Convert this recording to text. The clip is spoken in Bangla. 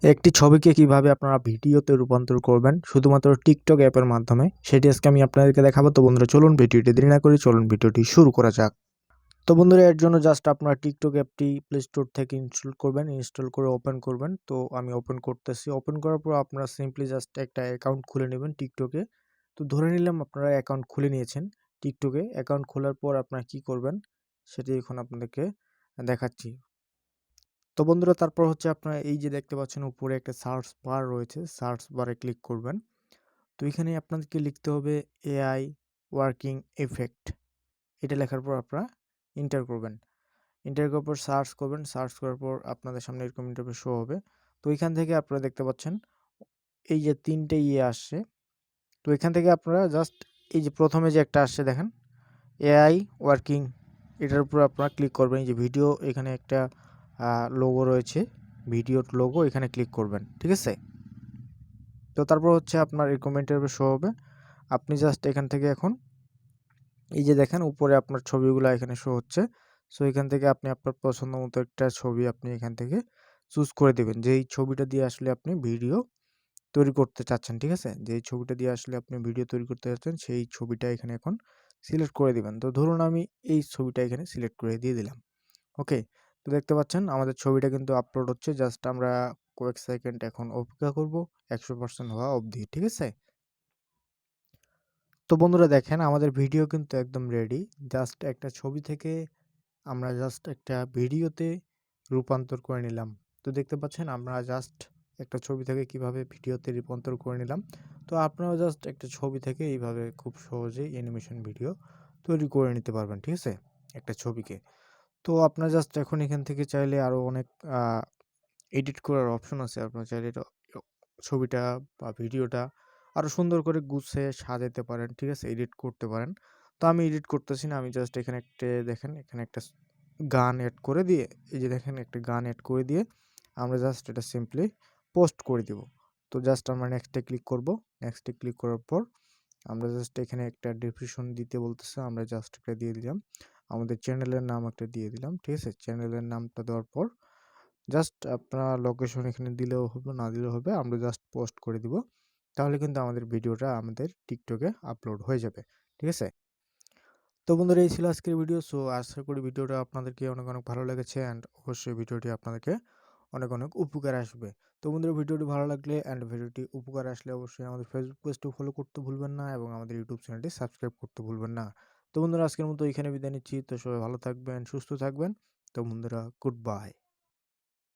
একটি ছবিকে কিভাবে আপনারা ভিডিওতে রূপান্তর করবেন শুধুমাত্র টিকটক অ্যাপের মাধ্যমে সেটি আজকে আমি আপনাদেরকে দেখাবো। তো বন্ধুরা চলুন ভিডিওটি দেরি না করে চলুন ভিডিওটি শুরু করা যাক। তো বন্ধুরা এর জন্য জাস্ট আপনারা টিকটক অ্যাপটি প্লে স্টোর থেকে ইনস্টল করবেন, ইনস্টল করে ওপেন করবেন। তো আমি ওপেন করতেছি। ওপেন করার পর আপনারা সিম্পলি জাস্ট একটা অ্যাকাউন্ট খুলে নেবেন টিকটকে। তো ধরে নিলাম আপনারা অ্যাকাউন্ট খুলে নিয়েছেন টিকটকে। অ্যাকাউন্ট খোলার পর আপনারা কি করবেন সেটি এখন আপনাদেরকে দেখাচ্ছি। তো বন্ধুরা তারপর হচ্ছে আপনারা এই যে দেখতে পাচ্ছেন উপরে একটা সার্চ বার রয়েছে, সার্চ বারে ক্লিক করবেন। তো এখানে আপনাদেরকে লিখতে হবে এআই ওয়ার্কিং ইফেক্ট। এটা লেখার পর আপনারা এন্টার করবেন। এন্টার করার পর সার্চ করবেন। সার্চ করার পর আপনাদের সামনে এরকম ইন্টারফেস শো হবে। তো এখান থেকে আপনারা দেখতে পাচ্ছেন এই যে ৩ টে আসছে। তো এখান থেকে আপনারা জাস্ট এই যে প্রথমে যে একটা আসছে দেখেন এআই ওয়ার্কিং, এটার উপর আপনারা ক্লিক করবেন। এই যে ভিডিও এখানে একটা লোগো রয়েছে, ভিডিওর লোগো, এখানে ক্লিক করবেন। ঠিক আছে? তো তারপর হচ্ছে আপনার রিকমেন্ডের শো হবে। আপনি জাস্ট এখান থেকে এখন এই যে দেখেন উপরে আপনার ছবিগুলো এখানে শো হচ্ছে। সো এখান থেকে আপনি আপনার পছন্দ মতো একটা ছবি আপনি এখান থেকে চুজ করে দিবেন। যেই ছবিটা দিয়ে আসলে আপনি ভিডিও তৈরি করতে চাচ্ছেন। ঠিক আছে? যেই ছবিটা দিয়ে আসলে আপনি ভিডিও তৈরি করতে চাচ্ছেন সেই ছবিটা এখানে এখন সিলেক্ট করে দিবেন। তো ধরুন আমি এই ছবিটা এখানে সিলেক্ট করে দিয়ে দিলাম। ওকে। তো দেখতে পাচ্ছেন আমাদের ছবিটা কিন্তু আপলোড হচ্ছে। জাস্ট আমরা কয়েক সেকেন্ড এখন অপেক্ষা করব 100% হওয়া অবধি। ঠিক আছে? তো বন্ধুরা দেখেন আমাদের ভিডিও কিন্তু একদম রেডি। জাস্ট একটা ছবি থেকে আমরা জাস্ট একটা ভিডিওতে রূপান্তর করে নিলাম। তো দেখতে পাচ্ছেন আমরা জাস্ট একটা ছবি থেকে কিভাবে ভিডিওতে রূপান্তর করে নিলাম। তো আপনারাও জাস্ট একটা ছবি থেকে এইভাবে খুব সহজেই অ্যানিমেশন ভিডিও তৈরি করে নিতে পারবেন। ঠিক আছে? একটা ছবিকে। তো আপনার জাস্ট এখন এখান থেকে চাইলে আরও অনেক আ এডিট করার অপশন আছে। আপনার চাইলে এটা ছবিটা বা ভিডিওটা আরও সুন্দর করে গুছিয়ে সাজাতে পারেন। ঠিক আছে? এডিট করতে পারেন। তো আমি এডিট করতেছি না। আমি জাস্ট এখানে একটা দেখেন এখানে একটা গান এড করে দিয়ে এই যে দেখেন একটা গান এড করে দিয়ে আমরা জাস্ট এটা সিম্পলি পোস্ট করে দিব। তো জাস্ট আমরা নেক্সটে ক্লিক করব। নেক্সটে ক্লিক করার পর আমরা জাস্ট এখানে একটা ডেসক্রিপশন দিতে বলতেছে। আমরা জাস্ট এটা দিয়ে দিলাম। আমাদের চ্যানেলের নাম একটা দিয়ে দিলাম। ঠিক আছে? চ্যানেলের নামটা দেওয়ার পর জাস্ট আপনার লোকেশন এখানে দিলেও হবে, না দিলেও হবে। আমরা জাস্ট পোস্ট করে দিব। তাহলে কিন্তু আমাদের ভিডিওটা আমাদের টিকটকে আপলোড হয়ে যাবে। ঠিক আছে? তো বন্ধুরা এই ছিল আজকের ভিডিও। সো আশা করি ভিডিওটা আপনাদেরকে অনেক অনেক ভালো লেগেছে অ্যান্ড অবশ্যই ভিডিওটি আপনাদেরকে অনেক অনেক উপকার আসবে। তো বন্ধুরা ভিডিওটি ভালো লাগলে অ্যান্ড ভিডিওটি উপকার আসলে অবশ্যই আমাদের ফেসবুক পেজটি ফলো করতে ভুলবেন না এবং আমাদের ইউটিউব চ্যানেলটি সাবস্ক্রাইব করতে ভুলবেন না। তো বন্ধুরা আজকের মতো এখানে বিদায় নিচ্ছি। তো সবাই ভালো থাকবেন, সুস্থ থাকবেন। তো বন্ধুরা গুড বাই।